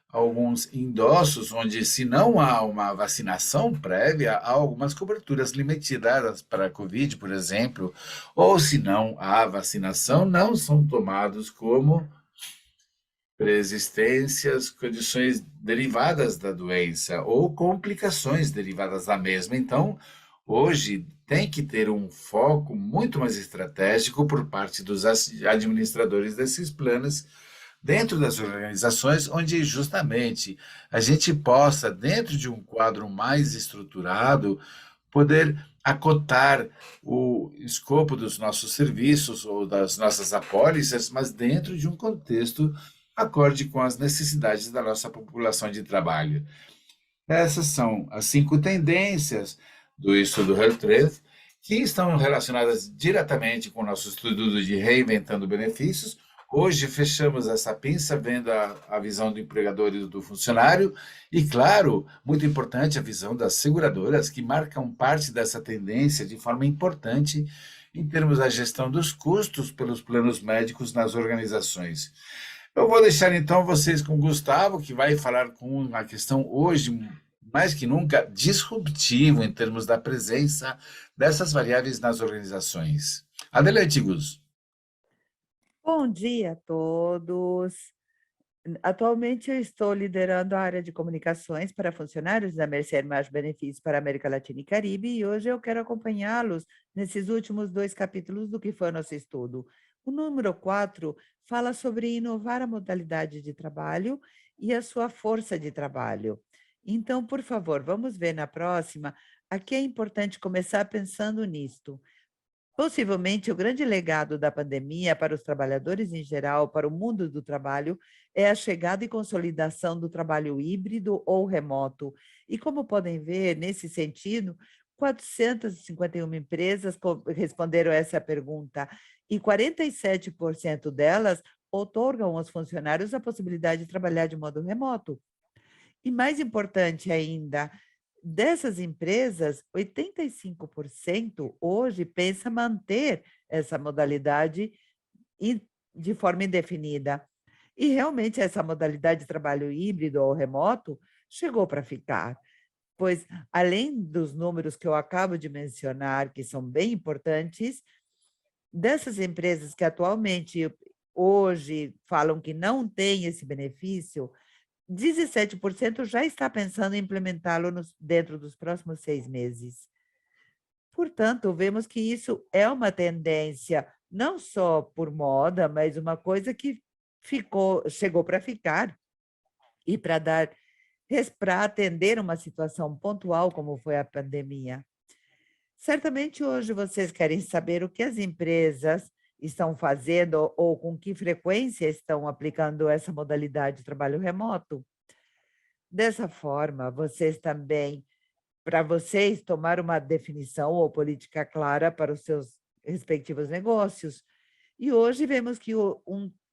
alguns endossos onde, se não há uma vacinação prévia, há algumas coberturas limitadas para a Covid, por exemplo, ou se não há vacinação, não são tomados como preexistências, condições derivadas da doença ou complicações derivadas da mesma. Então, hoje tem que ter um foco muito mais estratégico por parte dos administradores desses planos dentro das organizações, onde justamente a gente possa, dentro de um quadro mais estruturado, poder acotar o escopo dos nossos serviços ou das nossas apólices, mas dentro de um contexto acorde com as necessidades da nossa população de trabalho. Essas são as 5 tendências do estudo Health Trends, que estão relacionadas diretamente com o nosso estudo de reinventando benefícios. Hoje fechamos essa pinça vendo a visão do empregador e do funcionário e, claro, muito importante, a visão das seguradoras, que marcam parte dessa tendência de forma importante em termos da gestão dos custos pelos planos médicos nas organizações. Eu vou deixar então vocês com o Gustavo, que vai falar com uma questão hoje, mais que nunca, disruptivo em termos da presença dessas variáveis nas organizações. Adelante, Gus. Bom dia a todos. Atualmente eu estou liderando a área de comunicações para funcionários da Mercer Mais Benefícios para a América Latina e Caribe e hoje eu quero acompanhá-los nesses últimos 2 capítulos do que foi nosso estudo. O número 4 fala sobre inovar a modalidade de trabalho e a sua força de trabalho. Então, por favor, vamos ver na próxima. Aqui é importante começar pensando nisto. Possivelmente, o grande legado da pandemia para os trabalhadores em geral, para o mundo do trabalho, é a chegada e consolidação do trabalho híbrido ou remoto. E como podem ver, nesse sentido, 451 empresas responderam essa pergunta e 47% delas outorgam aos funcionários a possibilidade de trabalhar de modo remoto. E mais importante ainda, dessas empresas, 85% hoje pensa manter essa modalidade de forma indefinida. E realmente essa modalidade de trabalho híbrido ou remoto chegou para ficar, pois além dos números que eu acabo de mencionar, que são bem importantes, dessas empresas que atualmente hoje falam que não têm esse benefício, 17% já está pensando em implementá-lo dentro dos próximos 6 meses. Portanto, vemos que isso é uma tendência, não só por moda, mas uma coisa que chegou para ficar e para atender uma situação pontual, como foi a pandemia. Certamente hoje vocês querem saber o que as empresas estão fazendo ou com que frequência estão aplicando essa modalidade de trabalho remoto. Dessa forma, vocês também, para vocês tomar uma definição ou política clara para os seus respectivos negócios. E hoje vemos que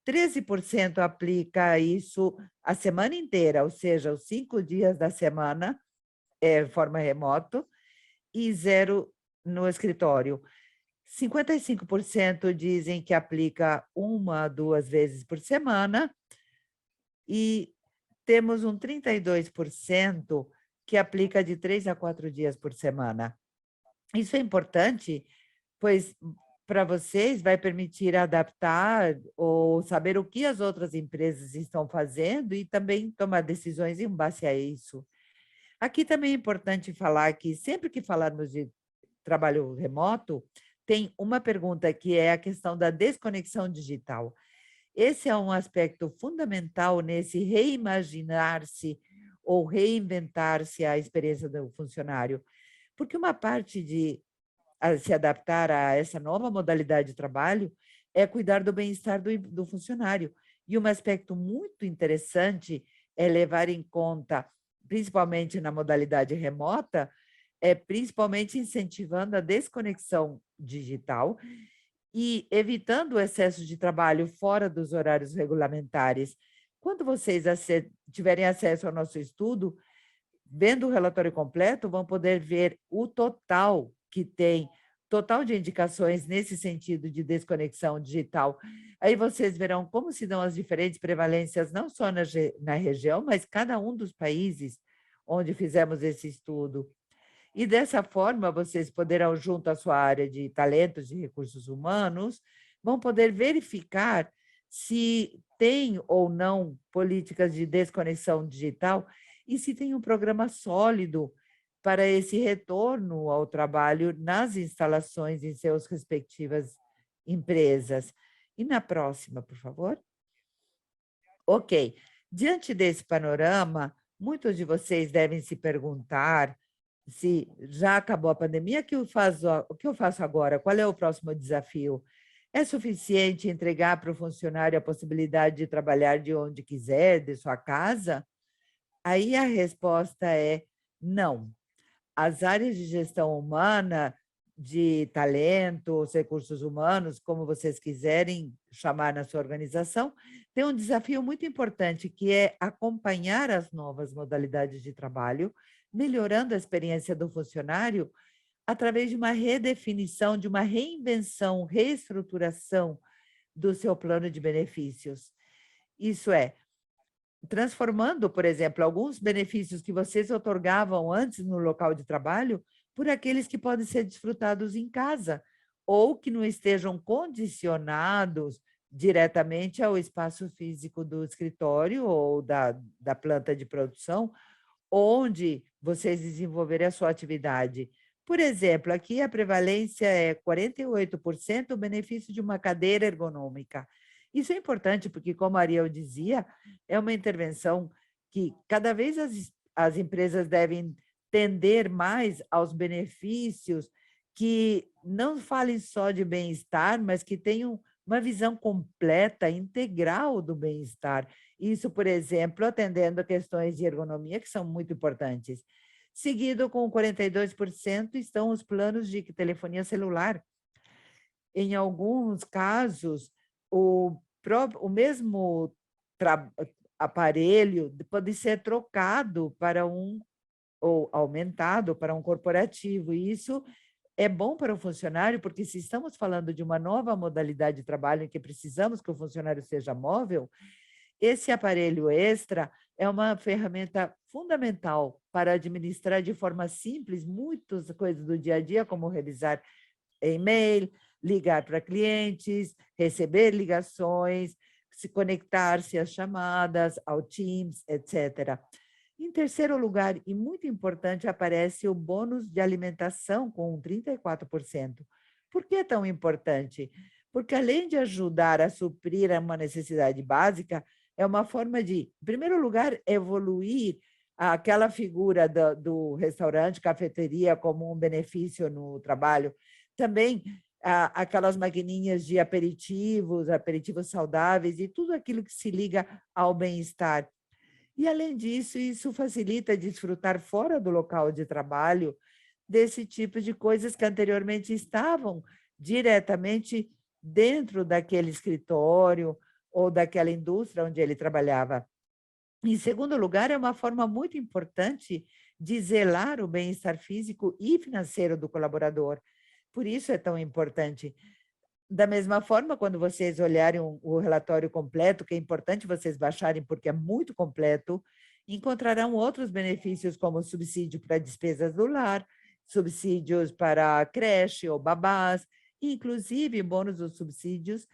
13% aplica isso a semana inteira, ou seja, os 5 dias da semana, forma remoto, e 0 no escritório. 55% dizem que aplica 1 a 2 vezes por semana e temos 32% que aplica de 3 a 4 dias por semana. Isso é importante, pois para vocês vai permitir adaptar ou saber o que as outras empresas estão fazendo e também tomar decisões em base a isso. Aqui também é importante falar que sempre que falarmos de trabalho remoto, tem uma pergunta que é a questão da desconexão digital. Esse é um aspecto fundamental nesse reimaginar-se ou reinventar-se a experiência do funcionário, porque uma parte de se adaptar a essa nova modalidade de trabalho é cuidar do bem-estar do funcionário. E um aspecto muito interessante é levar em conta, principalmente na modalidade remota, principalmente incentivando a desconexão digital e evitando o excesso de trabalho fora dos horários regulamentares. Quando vocês tiverem acesso ao nosso estudo, vendo o relatório completo, vão poder ver o total que tem, total de indicações nesse sentido de desconexão digital. Aí vocês verão como se dão as diferentes prevalências, não só na região, mas cada um dos países onde fizemos esse estudo. E dessa forma, vocês poderão, junto à sua área de talentos e recursos humanos, vão poder verificar se tem ou não políticas de desconexão digital e se tem um programa sólido para esse retorno ao trabalho nas instalações em suas respectivas empresas. E na próxima, por favor. Ok. Diante desse panorama, muitos de vocês devem se perguntar se já acabou a pandemia, o que eu faço agora? Qual é o próximo desafio? É suficiente entregar para o funcionário a possibilidade de trabalhar de onde quiser, de sua casa? Aí a resposta é não. As áreas de gestão humana, de talentos, recursos humanos, como vocês quiserem chamar na sua organização, tem um desafio muito importante, que é acompanhar as novas modalidades de trabalho, melhorando a experiência do funcionário através de uma redefinição, de uma reinvenção, reestruturação do seu plano de benefícios. Isso é, transformando, por exemplo, alguns benefícios que vocês otorgavam antes no local de trabalho por aqueles que podem ser desfrutados em casa ou que não estejam condicionados diretamente ao espaço físico do escritório ou da planta de produção, onde vocês desenvolverem a sua atividade. Por exemplo, aqui a prevalência é 48% o benefício de uma cadeira ergonômica. Isso é importante porque, como a Ariel dizia, é uma intervenção que cada vez as empresas devem tender mais aos benefícios que não falem só de bem-estar, mas que tenham uma visão completa, integral do bem-estar. Isso, por exemplo, atendendo a questões de ergonomia, que são muito importantes. Seguido com 42% estão os planos de telefonia celular. Em alguns casos, o mesmo aparelho pode ser trocado para ou aumentado para um corporativo, e isso é bom para o funcionário, porque se estamos falando de uma nova modalidade de trabalho em que precisamos que o funcionário seja móvel, esse aparelho extra é uma ferramenta fundamental para administrar de forma simples muitas coisas do dia a dia, como revisar e-mail, ligar para clientes, receber ligações, se conectar-se às chamadas, ao Teams, etc. Em terceiro lugar, e muito importante, aparece o bônus de alimentação com 34%. Por que é tão importante? Porque, além de ajudar a suprir uma necessidade básica, é uma forma de, em primeiro lugar, evoluir aquela figura do restaurante, cafeteria, como um benefício no trabalho. Também aquelas maquininhas de aperitivos saudáveis e tudo aquilo que se liga ao bem-estar. E, além disso, isso facilita desfrutar fora do local de trabalho desse tipo de coisas que anteriormente estavam diretamente dentro daquele escritório ou daquela indústria onde ele trabalhava. Em segundo lugar, é uma forma muito importante de zelar o bem-estar físico e financeiro do colaborador. Por isso é tão importante. Da mesma forma, quando vocês olharem o relatório completo, que é importante vocês baixarem porque é muito completo, encontrarão outros benefícios como subsídio para despesas do lar, subsídios para creche ou babás, inclusive bônus ou subsídios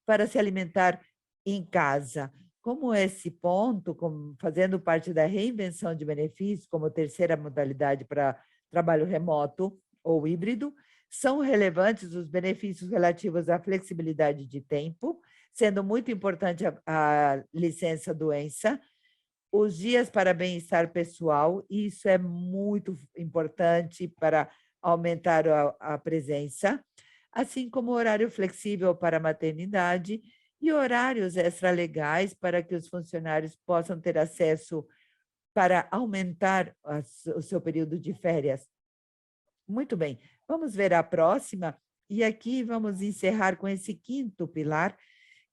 para se alimentar em casa. Como esse ponto, fazendo parte da reinvenção de benefícios, como terceira modalidade para trabalho remoto, ou híbrido, são relevantes os benefícios relativos à flexibilidade de tempo, sendo muito importante a licença-doença, os dias para bem-estar pessoal, isso é muito importante para aumentar a presença, assim como horário flexível para a maternidade e horários extralegais para que os funcionários possam ter acesso para aumentar o seu período de férias. Muito bem, vamos ver a próxima, e aqui vamos encerrar com esse quinto pilar,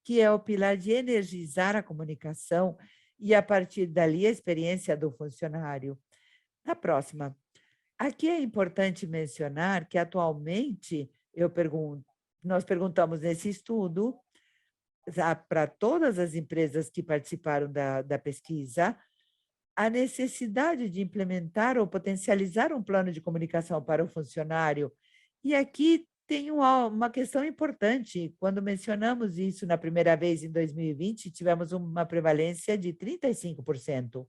que é o pilar de energizar a comunicação e, a partir dali, a experiência do funcionário. Na próxima, aqui é importante mencionar que, atualmente, nós perguntamos nesse estudo, para todas as empresas que participaram da pesquisa, a necessidade de implementar ou potencializar um plano de comunicação para o funcionário. E aqui tem uma questão importante. Quando mencionamos isso na primeira vez, em 2020, tivemos uma prevalência de 35%.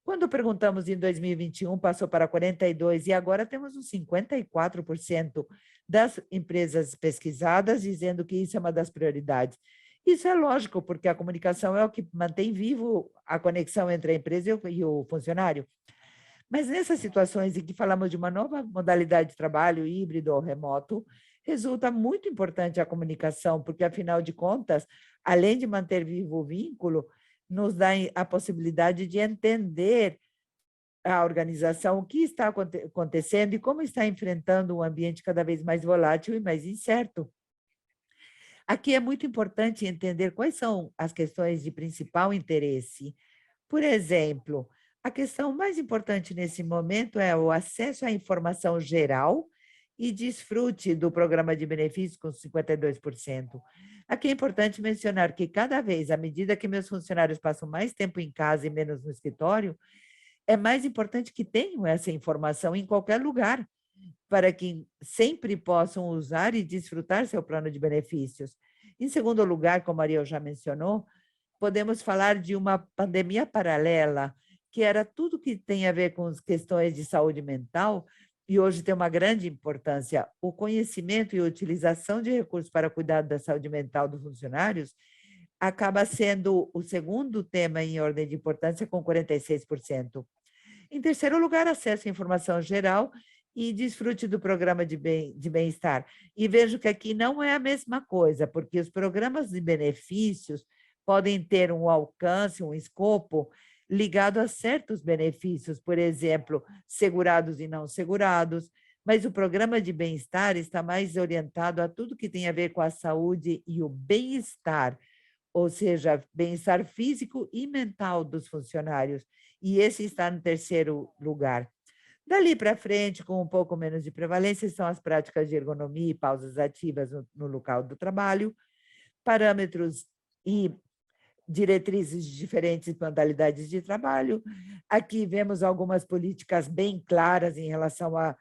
Quando perguntamos em 2021, passou para 42%, e agora temos uns 54% das empresas pesquisadas dizendo que isso é uma das prioridades. Isso é lógico, porque a comunicação é o que mantém vivo a conexão entre a empresa e o funcionário. Mas nessas situações em que falamos de uma nova modalidade de trabalho, híbrido ou remoto, resulta muito importante a comunicação, porque, afinal de contas, além de manter vivo o vínculo, nos dá a possibilidade de entender a organização, o que está acontecendo e como está enfrentando um ambiente cada vez mais volátil e mais incerto. Aqui é muito importante entender quais são as questões de principal interesse. Por exemplo, a questão mais importante nesse momento é o acesso à informação geral e desfrute do programa de benefícios com 52%. Aqui é importante mencionar que, cada vez, à medida que meus funcionários passam mais tempo em casa e menos no escritório, é mais importante que tenham essa informação em qualquer lugar, para que sempre possam usar e desfrutar seu plano de benefícios. Em segundo lugar, como a Ariel já mencionou, podemos falar de uma pandemia paralela, que era tudo que tem a ver com as questões de saúde mental, e hoje tem uma grande importância. O conhecimento e a utilização de recursos para cuidar da saúde mental dos funcionários acaba sendo o segundo tema em ordem de importância, com 46%. Em terceiro lugar, acesso à informação geral e desfrute do programa de bem-estar. E vejo que aqui não é a mesma coisa, porque os programas de benefícios podem ter um alcance, um escopo ligado a certos benefícios, por exemplo, segurados e não segurados, mas o programa de bem-estar está mais orientado a tudo que tem a ver com a saúde e o bem-estar, ou seja, bem-estar físico e mental dos funcionários, e esse está no terceiro lugar. Dali para frente, com um pouco menos de prevalência, são as práticas de ergonomia e pausas ativas no local do trabalho, parâmetros e diretrizes de diferentes modalidades de trabalho. Aqui vemos algumas políticas bem claras em relação a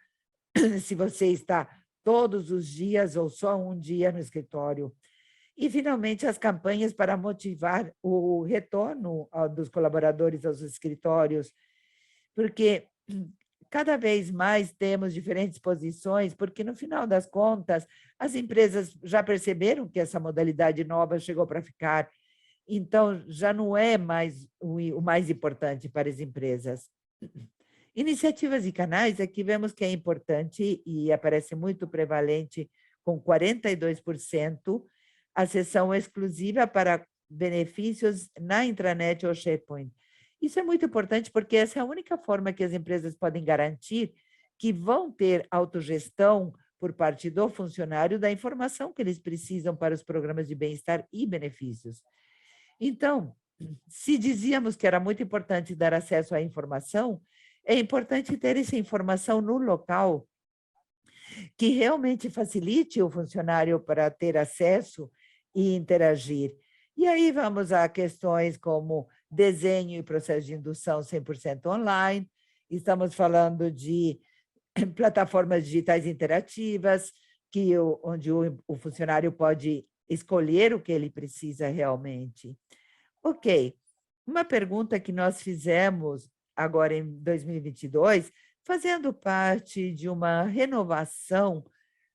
se você está todos os dias ou só um dia no escritório. E, finalmente, as campanhas para motivar o retorno dos colaboradores aos escritórios, porque cada vez mais temos diferentes posições, porque, no final das contas, as empresas já perceberam que essa modalidade nova chegou para ficar, então já não é mais o mais importante para as empresas. Iniciativas e canais, aqui vemos que é importante e aparece muito prevalente, com 42%, a sessão exclusiva para benefícios na intranet ou SharePoint. Isso é muito importante, porque essa é a única forma que as empresas podem garantir que vão ter autogestão por parte do funcionário da informação que eles precisam para os programas de bem-estar e benefícios. Então, se dizíamos que era muito importante dar acesso à informação, é importante ter essa informação no local, que realmente facilite o funcionário para ter acesso e interagir. E aí vamos a questões como desenho e processo de indução 100% online, estamos falando de plataformas digitais interativas, onde o funcionário pode escolher o que ele precisa realmente. Ok, uma pergunta que nós fizemos agora em 2022 fazendo parte de uma renovação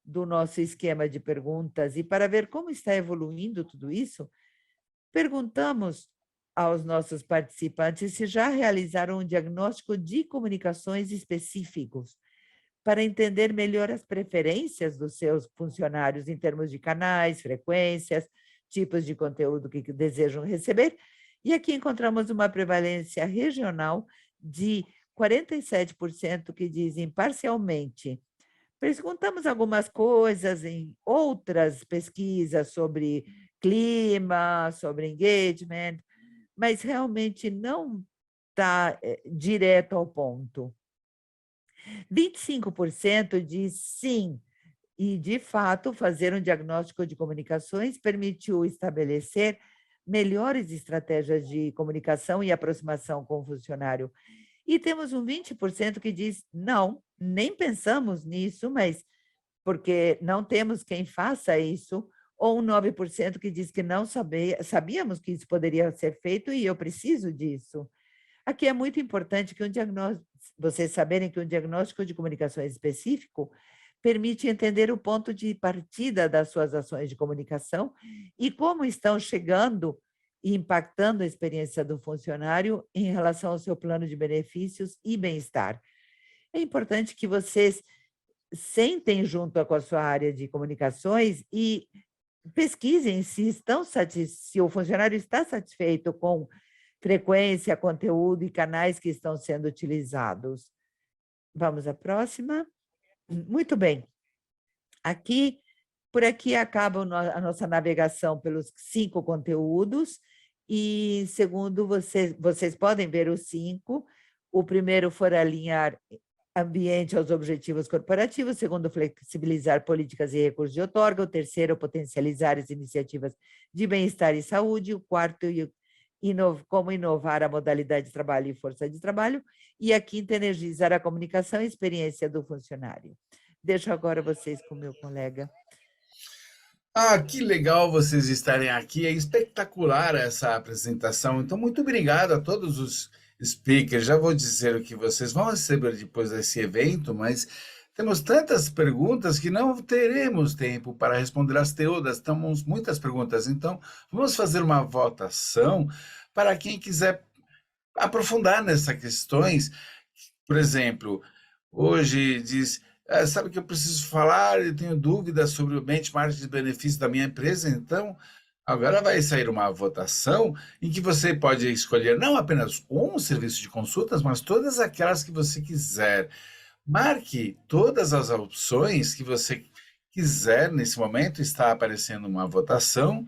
do nosso esquema de perguntas e para ver como está evoluindo tudo isso, perguntamos aos nossos participantes se já realizaram um diagnóstico de comunicações específicos para entender melhor as preferências dos seus funcionários em termos de canais, frequências, tipos de conteúdo que desejam receber. E aqui encontramos uma prevalência regional de 47% que dizem parcialmente. Perguntamos algumas coisas em outras pesquisas sobre clima, sobre engagement, mas realmente não está direto ao ponto. 25% diz sim, e, de fato, fazer um diagnóstico de comunicações permitiu estabelecer melhores estratégias de comunicação e aproximação com o funcionário. E temos um 20% que diz não, nem pensamos nisso, mas porque não temos quem faça isso, ou um 9% que diz que não sabíamos que isso poderia ser feito e eu preciso disso. Aqui é muito importante que vocês saberem que um diagnóstico de comunicação específico permite entender o ponto de partida das suas ações de comunicação e como estão chegando e impactando a experiência do funcionário em relação ao seu plano de benefícios e bem-estar. É importante que vocês sentem junto com a sua área de comunicações e pesquisem se o funcionário está satisfeito com frequência, conteúdo e canais que estão sendo utilizados. Vamos à próxima. Muito bem. Por aqui acaba a nossa navegação pelos 5 conteúdos e, segundo vocês podem ver os 5. O primeiro for alinhar ambiente aos objetivos corporativos, o segundo, flexibilizar políticas e recursos de outorga, o terceiro, potencializar as iniciativas de bem-estar e saúde, o quarto, como inovar a modalidade de trabalho e força de trabalho, e a quinta, energizar a comunicação e experiência do funcionário. Deixo agora vocês com o meu colega. Ah, que legal vocês estarem aqui, é espetacular essa apresentação, então muito obrigado a todos os speakers, já vou dizer o que vocês vão receber depois desse evento, mas temos tantas perguntas que não teremos tempo para responder-as todas, temos muitas perguntas, então vamos fazer uma votação para quem quiser aprofundar nessas questões. Por exemplo, hoje diz, sabe que eu preciso falar, eu tenho dúvidas sobre o benchmark de benefícios da minha empresa, então agora vai sair uma votação em que você pode escolher não apenas um serviço de consultas, mas todas aquelas que você quiser. Marque todas as opções que você quiser nesse momento, está aparecendo uma votação,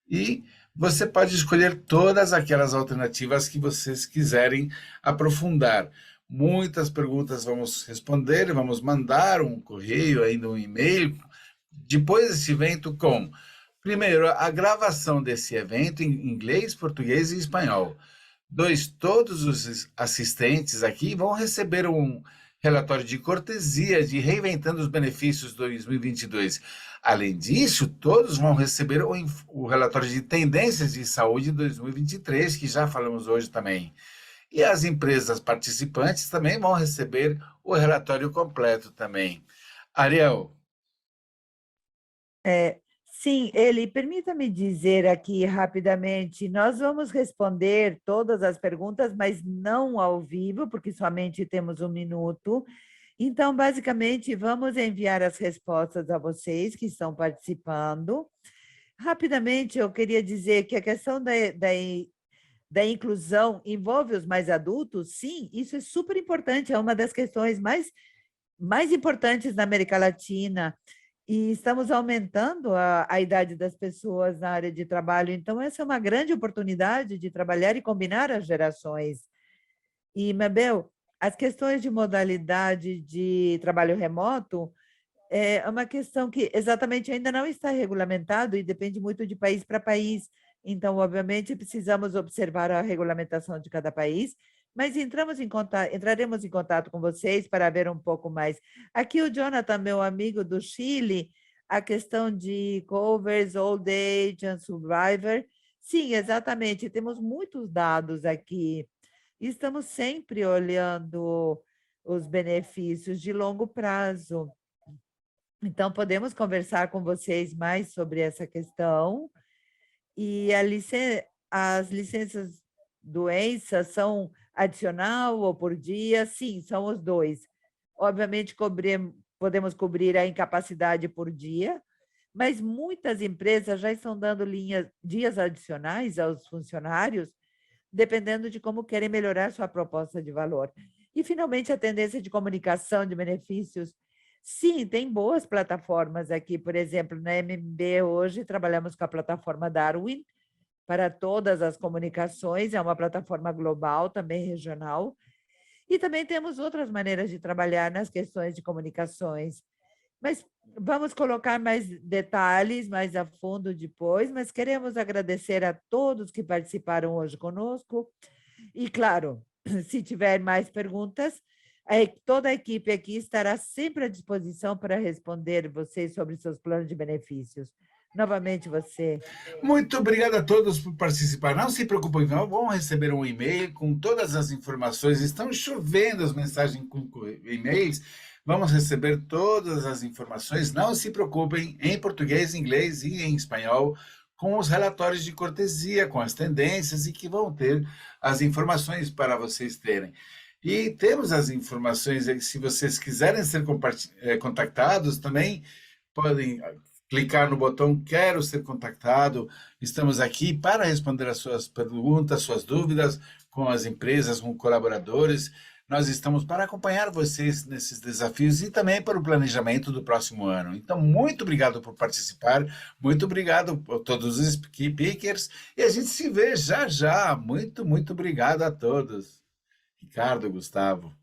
e você pode escolher todas aquelas alternativas que vocês quiserem aprofundar. Muitas perguntas vamos responder, vamos mandar um correio, ainda um e-mail, depois desse evento com, primeiro, a gravação desse evento em inglês, português e espanhol. 2, todos os assistentes aqui vão receber um relatório de cortesia de Reinventando os Benefícios 2022. Além disso, todos vão receber o relatório de Tendências de Saúde 2023, que já falamos hoje também. E as empresas participantes também vão receber o relatório completo também. Ariel. Sim, permita-me dizer aqui rapidamente, nós vamos responder todas as perguntas, mas não ao vivo, porque somente temos 1 minuto. Então, basicamente, vamos enviar as respostas a vocês que estão participando. Rapidamente, eu queria dizer que a questão da inclusão envolve os mais adultos, sim, isso é super importante, é uma das questões mais importantes na América Latina, e estamos aumentando a idade das pessoas na área de trabalho, então essa é uma grande oportunidade de trabalhar e combinar as gerações. E, Mabel, as questões de modalidade de trabalho remoto é uma questão que exatamente ainda não está regulamentado e depende muito de país para país. Então, obviamente, precisamos observar a regulamentação de cada país, mas entraremos em contato com vocês para ver um pouco mais. Aqui o Jonathan, meu amigo do Chile, a questão de covers, old age and survivor. Sim, exatamente, temos muitos dados aqui. Estamos sempre olhando os benefícios de longo prazo. Então, podemos conversar com vocês mais sobre essa questão. E as licenças doença são adicional ou por dia? Sim, são os dois. Obviamente, podemos cobrir a incapacidade por dia, mas muitas empresas já estão dando dias adicionais aos funcionários, dependendo de como querem melhorar sua proposta de valor. E, finalmente, a tendência de comunicação de benefícios. Sim, tem boas plataformas aqui, por exemplo, na MB hoje trabalhamos com a plataforma Darwin para todas as comunicações, é uma plataforma global, também regional, e também temos outras maneiras de trabalhar nas questões de comunicações. Mas vamos colocar mais detalhes mais a fundo depois, mas queremos agradecer a todos que participaram hoje conosco. E, claro, se tiver mais perguntas, toda a equipe aqui estará sempre à disposição para responder vocês sobre seus planos de benefícios. Novamente você. Muito obrigado a todos por participar. Não se preocupem, não vão receber um e-mail com todas as informações. Estão chovendo as mensagens com e-mails. Vamos receber todas as informações. Não se preocupem, em português, inglês e em espanhol, com os relatórios de cortesia, com as tendências e que vão ter as informações para vocês terem. E temos as informações, se vocês quiserem ser contactados também, podem clicar no botão Quero ser contactado. Estamos aqui para responder as suas perguntas, suas dúvidas com as empresas, com colaboradores. Nós estamos para acompanhar vocês nesses desafios e também para o planejamento do próximo ano. Então, muito obrigado por participar, muito obrigado a todos os speakers e a gente se vê já já. Muito obrigado a todos. Ricardo, Gustavo.